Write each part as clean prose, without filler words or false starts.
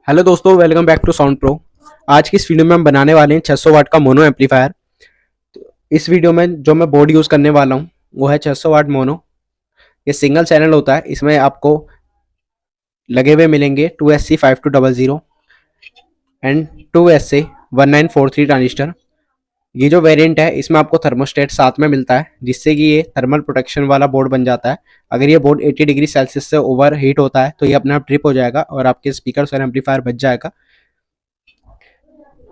Hello दोस्तों, welcome back to Sound Pro. आज की इस वीडियो में हम बनाने वाले हैं 600 वाट का मोनो एम्पलीफायर। तो इस वीडियो में जो मैं बोर्ड यूज़ करने वाला हूँ वो है 600 वाट मोनो। ये सिंगल चैनल होता है। इसमें आपको लगे हुए मिलेंगे 2SC5200 एंड 2SA1943 ट्रांजिस्टर। ये जो वेरिएंट है इसमें आपको थर्मोस्टेट साथ में मिलता है, जिससे कि ये थर्मल प्रोटेक्शन वाला बोर्ड बन जाता है। अगर ये बोर्ड 80 डिग्री सेल्सियस से ओवर हीट होता है तो ये अपने आप ट्रिप हो जाएगा और आपके स्पीकर और एम्पलीफायर बच जाएगा।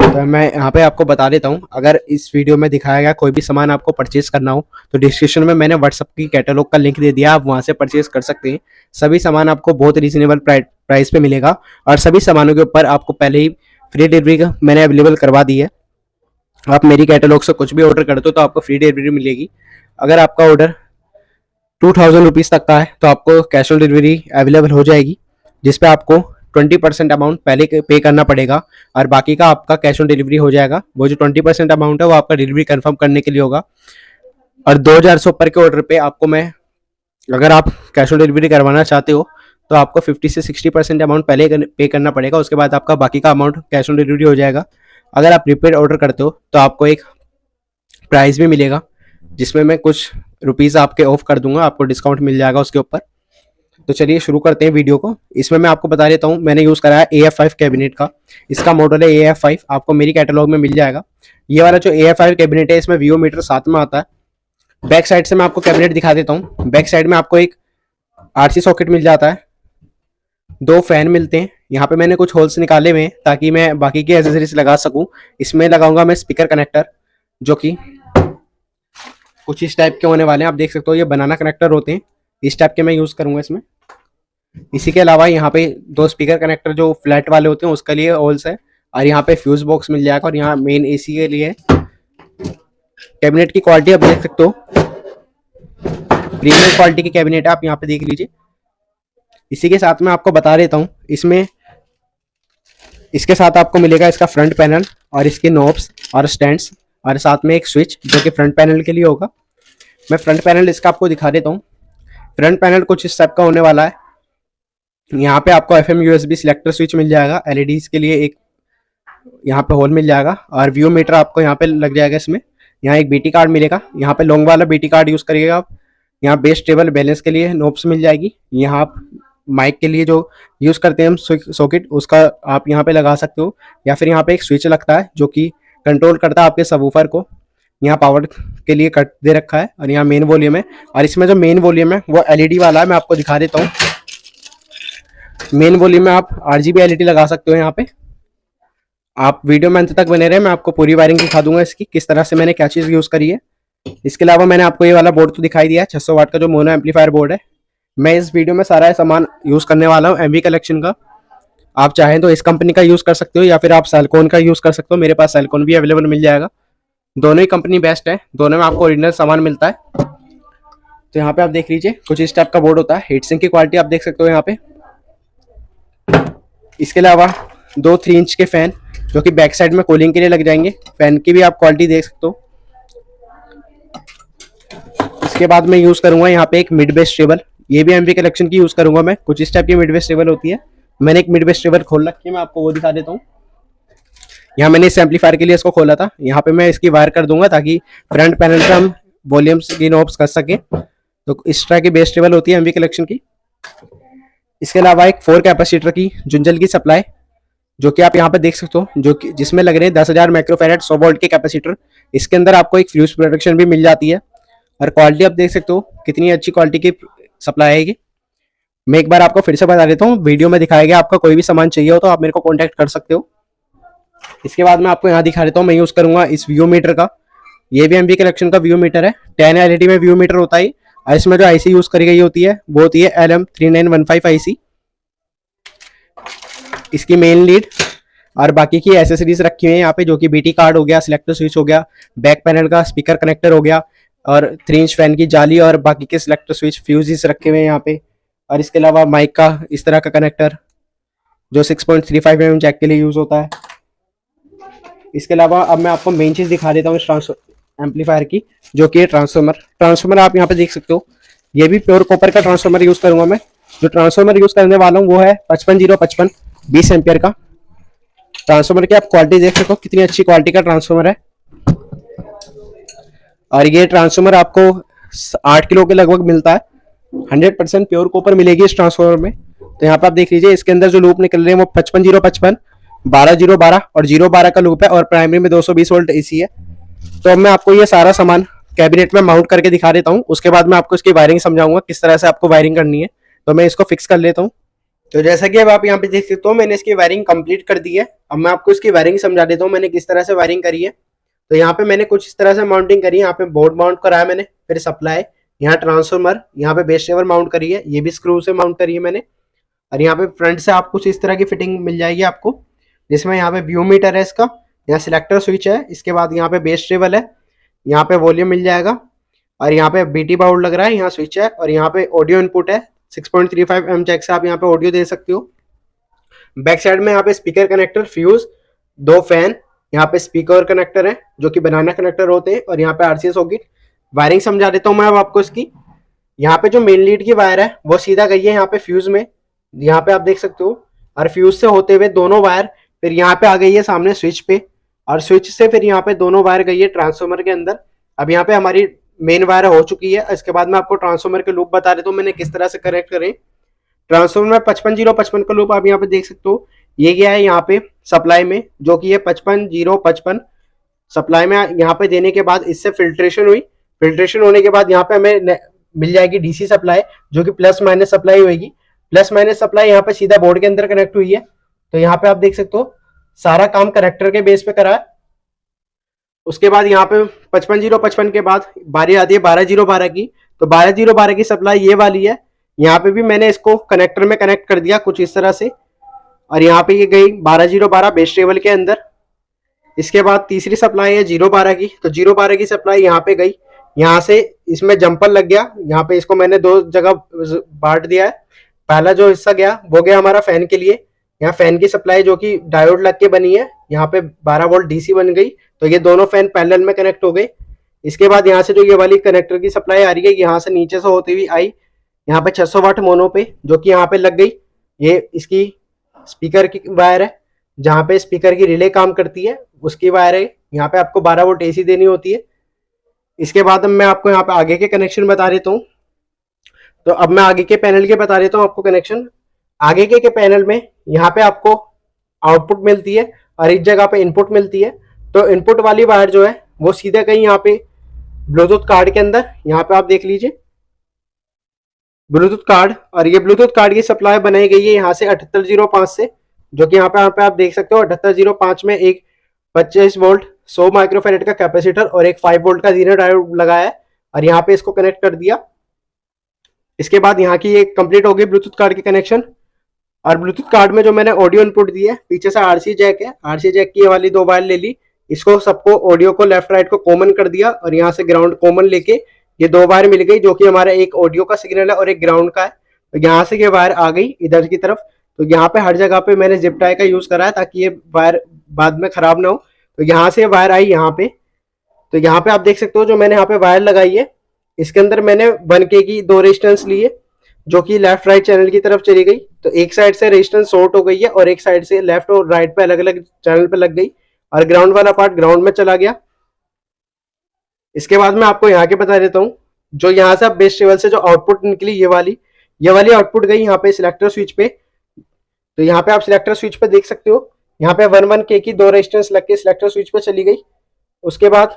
तो मैं यहाँ पे आपको बता देता हूँ, अगर इस वीडियो में दिखाया गया कोई भी सामान आपको परचेज करना हो तो डिस्क्रिप्शन में मैंने व्हाट्सअप की कैटलॉग का लिंक दे दिया, आप वहाँ से परचेज कर सकते हैं। सभी सामान आपको बहुत रीजनेबल प्राइस पे मिलेगा और सभी सामानों के ऊपर आपको पहले ही फ्री डिलीवरी मैंने अवेलेबल करवा दी है। आप मेरी कैटलॉग से कुछ भी ऑर्डर करते हो तो आपको फ्री डिलीवरी मिलेगी। अगर आपका ऑर्डर 2000 रुपीज़ तक का है तो आपको कैश ऑन डिलीवरी अवेलेबल हो जाएगी, जिसपे आपको 20% अमाउंट पहले पे करना पड़ेगा और बाकी का आपका कैश ऑन डिलीवरी हो जाएगा। वो जो 20% अमाउंट है वो आपका डिलीवरी कंफर्म करने के लिए होगा। और 2000 से ऊपर के ऑर्डर पे आपको मैं, अगर आप कैश ऑन डिलीवरी करवाना चाहते हो तो आपको 50 से 60% अमाउंट पहले पे करना पड़ेगा, उसके बाद आपका बाकी का अमाउंट कैश ऑन डिलीवरी हो जाएगा। अगर आप प्रीपेड ऑर्डर करते हो तो आपको एक प्राइस भी मिलेगा, जिसमें मैं कुछ रुपीज़ आपके ऑफ कर दूंगा, आपको डिस्काउंट मिल जाएगा उसके ऊपर। तो चलिए शुरू करते हैं वीडियो को। इसमें मैं आपको बता देता हूँ, मैंने यूज़ करा है AF5 कैबिनेट का। इसका मॉडल है AF5, आपको मेरी कैटलॉग में मिल जाएगा। ये वाला जो AF5 कैबिनेट है इसमें वीओ मीटर साथ में आता है। बैक साइड से मैं आपको कैबिनेट दिखा देता हूँ। बैक साइड में आपको एक RC सॉकेट मिल जाता है, 2 फैन मिलते हैं। यहाँ पे मैंने कुछ होल्स निकाले हुए हैं ताकि मैं बाकी की एसेसरीज लगा सकूँ। इसमें लगाऊंगा मैं स्पीकर कनेक्टर, जो कि कुछ इस टाइप के होने वाले हैं। आप देख सकते हो ये बनाना कनेक्टर होते हैं, इस टाइप के मैं यूज़ करूँगा इसमें। इसी के अलावा यहाँ पे 2 स्पीकर कनेक्टर जो फ्लैट वाले होते हैं उसके लिए होल्स है, और यहाँ पे फ्यूज बॉक्स मिल जाएगा। और यहाँ मेन AC के लिए कैबिनेट की क्वालिटी आप देख सकते हो, प्रीमियम क्वालिटी की कैबिनेट है, आप यहाँ पे देख लीजिए। इसी के साथ में आपको बता देता हूँ, इसमें इसके साथ आपको मिलेगा इसका फ्रंट पैनल और इसके नॉब्स और स्टैंड्स, और साथ में एक स्विच जो कि फ्रंट पैनल के लिए होगा। मैं फ्रंट पैनल इसका आपको दिखा देता हूँ। फ्रंट पैनल कुछ इस टाइप का होने वाला है। यहाँ पे आपको FM USB सिलेक्टर स्विच मिल जाएगा, LEDs के लिए एक यहाँ पे होल मिल जाएगा, और व्यू मीटर आपको यहाँ पे लग जाएगा। इसमें यहाँ एक BT कार्ड मिलेगा, यहाँ पे लॉन्ग वाला BT कार्ड यूज़ करिएगा आप। यहाँ बेस टेबल बैलेंस के लिए नोब्स मिल जाएगी। यहाँ आप माइक के लिए जो यूज़ करते हैं हम सॉकेट, उसका आप यहाँ पे लगा सकते हो, या फिर यहाँ पे एक स्विच लगता है जो कि कंट्रोल करता है आपके सबवूफर को। यहाँ पावर के लिए कट दे रखा है, और यहाँ मेन वॉल्यूम है। और इसमें जो मेन वॉल्यूम है वो LED वाला है, मैं आपको दिखा देता हूँ। मेन वॉल्यूम में आप RGB LED लगा सकते हो। यहाँ पे आप वीडियो में अंत तक बने रहे, मैं आपको पूरी वायरिंग दिखा दूंगा इसकी, किस तरह से मैंने क्या चीज़ यूज़ करी है। इसके अलावा मैंने आपको ये वाला बोर्ड तो दिखाई दिया है, 600 वाट का जो मोनो एम्पलीफायर बोर्ड है। मैं इस वीडियो में सारा सामान यूज़ करने वाला हूँ MV कलेक्शन का। आप चाहें तो इस कंपनी का यूज़ कर सकते हो, या फिर आप सेलकॉन का यूज़ कर सकते हो। मेरे पास सेलकॉन भी अवेलेबल मिल जाएगा। दोनों ही कंपनी बेस्ट है, दोनों में आपको ओरिजिनल सामान मिलता है। तो यहाँ पे आप देख लीजिए कुछ इस टाइप का बोर्ड होता है। हीट सिंक की क्वालिटी आप देख सकते हो यहाँ पे। इसके अलावा 2 3 इंच के फैन जो कि बैक साइड में कूलिंग के लिए लग जाएंगे। फैन की भी आप क्वालिटी देख सकते हो। इसके बाद मैं यूज़ करूंगा यहाँ पे एक मिड बेस टेबल, ये भी MV कलेक्शन की यूज़ करूंगा मैं। कुछ इस टाइप की मिड बेस टेबल होती है। मैंने एक मिड बेस टेबल खोल रखी है, मैं आपको वो दिखा देता हूँ। यहाँ मैंने इस एम्पलीफायर के लिए इसको खोला था। यहाँ पे मैं इसकी वायर कर दूंगा ताकि फ्रंट पैनल पे हम वॉल्यूम्स की नॉब्स कर सकें। तो इस तरह की बेस टेबल होती है MV कलेक्शन की। इसके अलावा एक 4 कैपेसिटर की जुंजल की सप्लाई, जो कि आप यहाँ पे देख सकते हो, जो कि जिसमें लग रहे हैं 10,000 माइक्रोफैराड 100 वोल्ट के कैपेसिटर। इसके अंदर आपको एक फ्यूज प्रोटेक्शन भी मिल जाती है, और क्वालिटी आप देख सकते हो कितनी अच्छी क्वालिटी की सप्लाई है ये। मैं एक बार आपको फिर से बता देता हूँ, वीडियो में दिखाया गया आपका कोई भी सामान चाहिए हो तो आप मेरे को कॉन्टैक्ट कर सकते हो। इसके बाद मैं आपको यहाँ दिखा देता हूँ, मैं यूज़ करूँगा इस व्यू मीटर का। ये भी MV कलेक्शन का व्यू मीटर है, 10 LED में व्यू मीटर होता है। और इसमें जो IC यूज़ करी गई होती है वो होती है LM3915 IC। इसकी मेन लीड और बाकी की एसेसरीज रखी हुई है यहाँ पे, जो कि BT कार्ड हो गया, सिलेक्टर स्विच हो गया, बैक पैनल का स्पीकर कनेक्टर हो गया, और 3 इंच फैन की जाली, और बाकी के सिलेक्टर स्विच फ्यूजेस रखे हुए हैं यहाँ पे। और इसके अलावा माइक का इस तरह का कनेक्टर जो 6.35 mm जैक के लिए यूज़ होता है। इसके अलावा अब मैं आपको मेन चीज़ दिखा देता हूँ इस एम्पलीफायर की, जो कि ट्रांसफार्मर आप यहाँ पे देख सकते हो। ये भी प्योर कॉपर का ट्रांसफार्मर यूज़ करूँगा मैं। जो ट्रांसफार्मर यूज़ करने वाला हूँ वो है 55055, 20 एम्पियर का ट्रांसफार्मर की आप क्वालिटी देख सकते हो, कितनी अच्छी क्वालिटी का ट्रांसफार्मर है। और ये ट्रांसफार्मर आपको 8 किलो के लगभग मिलता है। 100% प्योर कॉपर मिलेगी इस ट्रांसफार्मर में। तो यहाँ पे आप देख लीजिए, इसके अंदर जो लूप निकल रहे हैं वो 55 0 55, 12 0 12 और 0 12 का लूप है, और प्राइमरी में 220 वोल्ट एसी है। तो अब मैं आपको ये सारा सामान कैबिनेट में माउंट करके दिखा देता हूँ, उसके बाद मैं आपको इसकी वायरिंग समझाऊंगा किस तरह से आपको वायरिंग करनी है। तो मैं इसको फिक्स कर लेता हूँ। तो जैसा कि अब आप यहाँ पे देख सकते हो, मैंने इसकी वायरिंग कंप्लीट कर दी है। अब मैं आपको इसकी वायरिंग समझा देता हूँ मैंने किस तरह से वायरिंग करी है। तो यहाँ पे मैंने कुछ इस तरह से माउंटिंग करी है। यहाँ पे बोर्ड माउंट कराया मैंने, फिर सप्लाई, यहाँ ट्रांसफार्मर, यहाँ पे बेस ड्राइवर माउंट करी है, ये भी स्क्रू से माउंट करी है मैंने। और यहाँ पे फ्रंट से आपको कुछ इस तरह की फिटिंग मिल जाएगी आपको, जिसमें यहाँ पे व्यू मीटर है इसका, यहाँ सिलेक्टर स्विच है, इसके बाद यहाँ पे बेस टेबल है, यहाँ पे वॉल्यूम मिल जाएगा, और यहाँ पे बीटी बाउल लग रहा है, यहाँ स्विच है, और यहाँ पे ऑडियो इनपुट है 6.35 mm जैक से आप यहाँ पे ऑडियो दे सकते हो। बैक साइड में यहाँ पे स्पीकर कनेक्टर, फ्यूज, 2 फैन, यहाँ पे स्पीकर कनेक्टर है जो कि बनाना कनेक्टर होते हैं, और यहाँ पे आरसीएस सॉकेट। वायरिंग समझा देता हूँ मैं अब आपको इसकी। यहाँ पे जो मेन लीड की वायर है वो सीधा गई है यहाँ पे फ्यूज में, यहाँ पे आप देख सकते हो, और फ्यूज से होते हुए दोनों वायर फिर यहाँ पे आ गई है सामने स्विच पे, और स्विच से फिर यहाँ पे दोनों वायर गई है ट्रांसफार्मर के अंदर। अब यहाँ पे हमारी मेन वायर हो चुकी है। इसके बाद मैं आपको ट्रांसफार्मर के लूप बता देता हूँ मैंने किस तरह से कनेक्ट करें। ट्रांसफार्मर में 55 0 55 का लूप आप यहाँ पे देख सकते हो, ये गया है यहाँ पे सप्लाई में, जो कि ये 55 0 55 सप्लाई में यहाँ पे देने के बाद इससे फिल्ट्रेशन हुई। फिल्ट्रेशन होने के बाद यहाँ पे हमें मिल जाएगी डीसी सप्लाई, जो कि प्लस माइनस सप्लाई होगी। प्लस माइनस सप्लाई यहाँ पे सीधा बोर्ड के अंदर कनेक्ट हुई है। तो यहाँ पे आप देख सकते हो सारा काम कनेक्टर के बेस पे करा है। उसके बाद यहाँ पे 55 0 55 के बाद बारी आती है 12 0 12 की। तो 12 0 12 की सप्लाई ये वाली है। यहाँ पे भी मैंने इसको कनेक्टर में कनेक्ट कर दिया कुछ इस तरह से, और यहाँ पे ये गई 12 0 12 बेस टेबल के अंदर। इसके बाद तीसरी सप्लाई है 0 12 की। तो 0 12 की सप्लाई यहाँ पे गई, यहाँ से इसमें जंपर लग गया, यहाँ पे इसको मैंने 2 जगह बांट दिया है। पहला जो हिस्सा गया वो गया हमारा फैन के लिए, यहाँ फैन की सप्लाई जो कि डायोड लग के बनी है, यहाँ पे 12 वोल्ट डीसी बन गई। तो ये दोनों फैन पैरेलल में कनेक्ट हो गए। इसके बाद यहाँ से जो ये वाली कनेक्टर की सप्लाई आ रही है, यहाँ से नीचे से होती हुई आई यहाँ पे 600 वाट मोनो पे, जो कि यहाँ पे लग गई। ये इसकी स्पीकर की वायर है, जहाँ पे स्पीकर की रिले काम करती है उसकी वायर है। यहाँ पे आपको 12 वोल्ट एसी देनी होती है। इसके बाद मैं आपको यहाँ पे आगे के कनेक्शन बता देता हूँ। तो अब मैं आगे के पैनल के बता देता हूँ आपको कनेक्शन। आगे के पैनल में यहाँ पे आपको आउटपुट मिलती है और इस जगह पे इनपुट मिलती है। तो इनपुट वाली वायर जो है वो सीधे कहीं यहाँ पे ब्लूटूथ कार्ड के अंदर, यहाँ पे आप देख लीजिए ब्लूटूथ कार्ड, और ये ब्लूटूथ कार्ड की सप्लाई बनाई गई है यहाँ से 7805 से, जो कि यहाँ पे आप देख सकते हो 7805 में एक 25 वोल्ट 100 माइक्रोफेरेड का कैपेसिटर और एक 5 वोल्ट का जीरो डायोड लगाया है, और यहाँ पे इसको कनेक्ट कर दिया। इसके बाद यहाँ की ये कंप्लीट हो गई ब्लूटूथ कार्ड की कनेक्शन। और ब्लूटूथ कार्ड में जो मैंने ऑडियो इनपुट दी है, पीछे से आरसी जैक है, आरसी जैक की ये वाली 2 वायर ले ली, इसको सबको ऑडियो को लेफ्ट राइट को कॉमन कर दिया, और यहाँ से ग्राउंड कॉमन लेके ये 2 वायर मिल गई, जो कि हमारा एक ऑडियो का सिग्नल है और एक ग्राउंड का है। तो यहाँ से ये वायर आ गई इधर की तरफ। तो यहाँ पे हर जगह पे मैंने जिप टाई का यूज करा है ताकि ये वायर बाद में खराब ना हो। तो यहाँ से वायर आई यहाँ पे। तो यहाँ पे आप देख सकते हो जो मैंने यहाँ पे वायर लगाई है, इसके अंदर मैंने 1K की 2 रेजिस्टेंस लिए, जो कि लेफ्ट राइट चैनल की तरफ चली गई। तो एक साइड से रेजिस्टेंस शॉर्ट हो गई है और एक साइड से लेफ्ट और राइट पे अलग अलग चैनल पे लग गई, और ग्राउंड वाला पार्ट ग्राउंड में चला गया। इसके बाद मैं आपको यहाँ के बता देता हूँ, जो यहाँ से आप बेस टेबल से जो आउटपुट निकली ये वाली आउटपुट गई यहाँ पे सिलेक्टर स्विच पे। तो यहाँ पे आप सिलेक्टर स्विच पे देख सकते हो, यहाँ पे 1K की 2 रेजिस्टेंस लग के सिलेक्टर स्विच पे चली गई। उसके बाद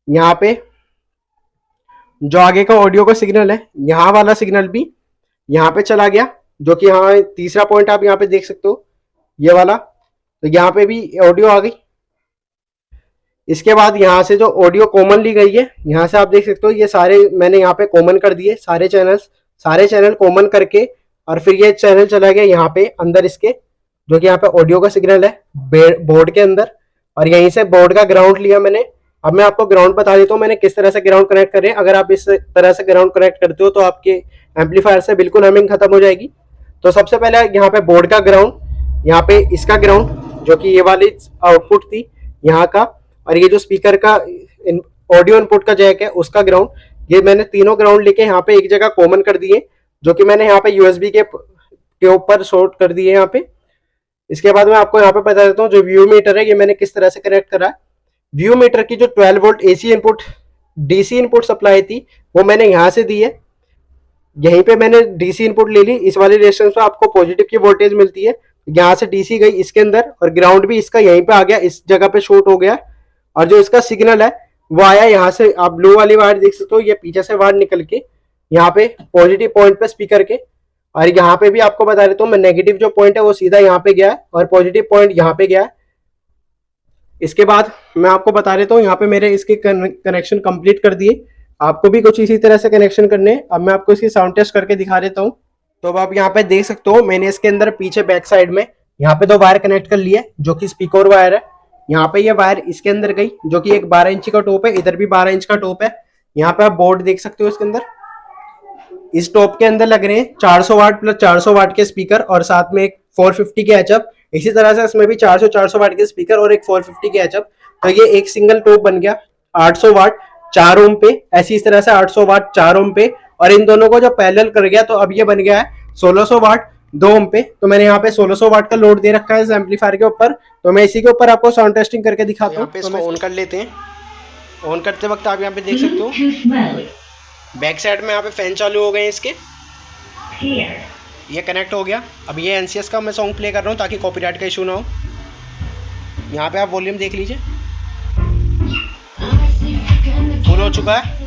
यहाँ पे जो आगे का ऑडियो का सिग्नल है, यहाँ वाला सिग्नल भी यहाँ पे चला गया, जो कि यहाँ तीसरा पॉइंट आप यहाँ पे देख सकते हो ये वाला। तो यहाँ पे भी ऑडियो आ गई। इसके बाद यहाँ से जो ऑडियो कॉमन ली गई है, यहाँ से आप देख सकते हो ये सारे मैंने यहाँ पे कॉमन कर दिए, सारे चैनल कॉमन करके, और फिर ये चैनल चला गया यहाँ पे अंदर इसके, जो कि यहाँ पे ऑडियो का सिग्नल है बोर्ड के अंदर, और यहीं से बोर्ड का ग्राउंड लिया मैंने। अब मैं आपको ग्राउंड बता देता हूँ मैंने किस तरह से ग्राउंड कनेक्ट करें। अगर आप इस तरह से ग्राउंड कनेक्ट करते हो तो आपके एम्पलीफायर से बिल्कुल हमिंग खत्म हो जाएगी। तो सबसे पहले यहाँ पे बोर्ड का ग्राउंड, यहाँ पे इसका ग्राउंड जो कि ये वाली आउटपुट थी यहाँ का, और ये जो स्पीकर का ऑडियो इनपुट का जैक है उसका ग्राउंड, ये मैंने तीनों ग्राउंड लेके यहाँ पे एक जगह कॉमन कर दिए, जो कि मैंने यहाँ पे यूएसबी के ऊपर शॉर्ट कर दिए यहाँ पे। इसके बाद मैं आपको यहाँ पे बता देता हूँ जो व्यू मीटर है ये मैंने किस तरह से कनेक्ट करा है। व्यू मीटर की जो 12 volt AC input DC input supply थी वो मैंने यहाँ से दी है। यहीं पे मैंने डीसी इनपुट ले ली। इस वाले रेजिस्टेंस में आपको पॉजिटिव की वोल्टेज मिलती है, यहाँ से डीसी गई इसके अंदर और ग्राउंड भी इसका यहीं पे आ गया, इस जगह पे शॉर्ट हो गया। और जो इसका सिग्नल है वो आया यहाँ से, आप ब्लू वाली वायर देख सकते हो, ये पीछे से वायर निकल के यहाँ पे पॉजिटिव पॉइंट पे स्पीकर के, और यहाँ पे भी आपको बता देता हूँ मैं, नेगेटिव जो पॉइंट है वो सीधा यहाँ पे गया है और पॉजिटिव पॉइंट यहाँ पे गया है। इसके बाद मैं आपको बता देता हूँ यहाँ पे मेरे इसके कनेक्शन कंप्लीट कर दिए। आपको भी कुछ इसी तरह से कनेक्शन करने हैं। अब मैं आपको इसकी साउंड टेस्ट करके दिखा देता हूँ। तो अब आप यहाँ पे देख सकते हो मैंने इसके अंदर पीछे बैक साइड में यहाँ पे 2 वायर कनेक्ट कर लिए जो कि स्पीकर वायर है। यहाँ पे ये वायर इसके अंदर गई जो कि एक 12 इंच का टॉप है, इधर भी 12 इंच का टॉप है। यहाँ पे आप बोर्ड देख सकते हो इसके अंदर, इस टॉप के अंदर लग रहे हैं 400 वाट प्लस 400 वाट के स्पीकर और साथ में एक 450 के एचअप। इसी तरह से इसमें भी 400 वाट के स्पीकर और एक 450 के एचअप। तो ये एक सिंगल टॉप बन गया 800 वाट 4 ओम पे, ऐसी इस तरह से 800 वाट 4 ओम पे, और इन दोनों को जब पैरेलल कर गया तो अब ये बन गया है 1600 वाट 2 ओम पे। तो मैंने यहाँ पे 1600 वाट का लोड दे रखा है इस एम्पलीफायर के ऊपर। तो मैं इसी के ऊपर आपको साउंड टेस्टिंग करके दिखाता हूँ। तो मैं ऑन कर लेते हैं। ऑन करते वक्त आप यहाँ पे देख सकते हो बैक साइड में यहाँ पे फैन चालू हो गए इसके, ये कनेक्ट हो गया। अब ये एनसीएस का मैं सॉन्ग प्ले कर रहा हूँ ताकि कॉपीराइट का इशू ना हो। यहाँ पे आप वॉल्यूम देख लीजिए, फुल हो चुका है।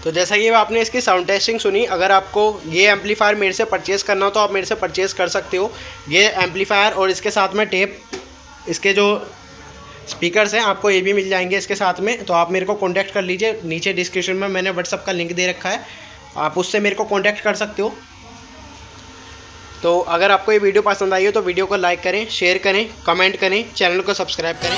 तो जैसा कि आपने इसकी साउंड टेस्टिंग सुनी, अगर आपको ये एम्पलीफायर मेरे से परचेज़ करना हो तो आप मेरे से परचेज़ कर सकते हो। ये एम्पलीफायर और इसके साथ में टेप, इसके जो स्पीकर्स हैं आपको ये भी मिल जाएंगे इसके साथ में। तो आप मेरे को कांटेक्ट कर लीजिए, नीचे डिस्क्रिप्शन में मैंने व्हाट्सअप का लिंक दे रखा है, आप उससे मेरे को कांटेक्ट कर सकते हो। तो अगर आपको ये वीडियो पसंद आई हो तो वीडियो को लाइक करें, शेयर करें, कमेंट करें, चैनल को सब्सक्राइब करें।